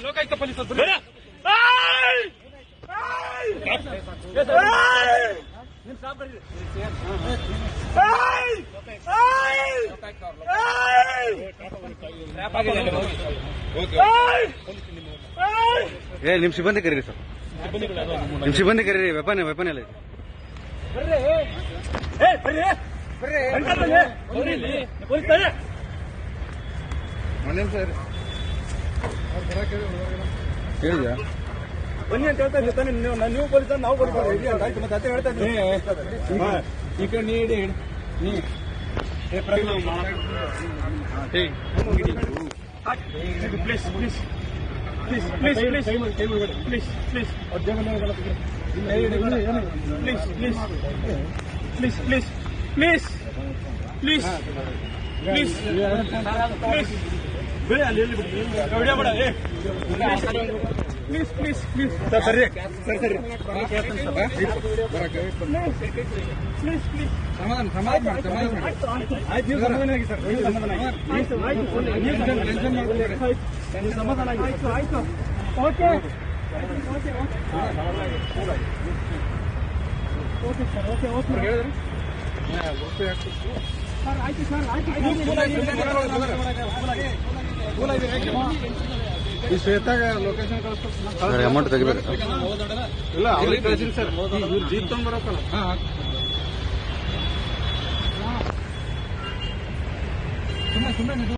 Lokayukta police ನಿಮ್ ಸಿಬ್ಬಂದಿ ಕರೀರಿ ಸರ್, ನಿಮ್ ಸಿಬ್ಬಂದಿ ಕರೀರಿ. ವೆಪನ್ ಎಲ್ಲ ಹೇಳಿದ್ಯಾ? ಬನ್ನಿ ಅಂತ ಹೇಳ್ತಾ ಇದ್ದಾನೆ. ನೀವು ಪೊಲೀಸ್ ನಾವು ಪೊಲೀಸ್ ಆಯ್ತು. ಮತ್ತೆ ಅದೇ ಹೇಳ್ತಾ ಇದ್ದೀನಿ. ಈ ಕಡೆ ನೀಡಿ please please please please please please please please please please please please please please ಬೇಡ ಅಲ್ಲಿ ವಿಡಿಯೋ ಬೇಡ. ಪ್ಲೀಸ್ ಪ್ಲೀಸ್ ಪ್ಲೀಸ್ ಸರ್ ಸರಿ ಸರಿ ಸರಿ ಪ್ಲೀಸ್ ಪ್ಲೀಸ್ ಸಮಾಧಾನ ಆಯ್ತು. ನೀವು ಸಮಾಧಾನ ಆಗಿ ಸರ್, ಸಮಾಧಾನ ಆಗಿ ಸಮಾಧಾನ ಆಗಿ ಆಯ್ತು. Okay okay okay sir, okay okay ಹೇಳಿದ್ರೆ ಸರ್ ಆಯ್ತು ಸರ್ ಆಯ್ತು. ಈ ಶ್ವೇತಾಗ ಲೊಕೇಶನ್ ಕಳಿಸ್ತಾರೆ. ಅಮೌಂಟ್ ತೆಗಿಬೇಕು ಇಲ್ಲ ಅವ್ರಿಗೆ ಕಳಿಸಿನಿ ಸರ್. ಇವ್ರು ಜೀಪ್ ತಗೊಂಡ್ಬರತ್ತಲ್ಲ. ಸುಮ್ಮನೆ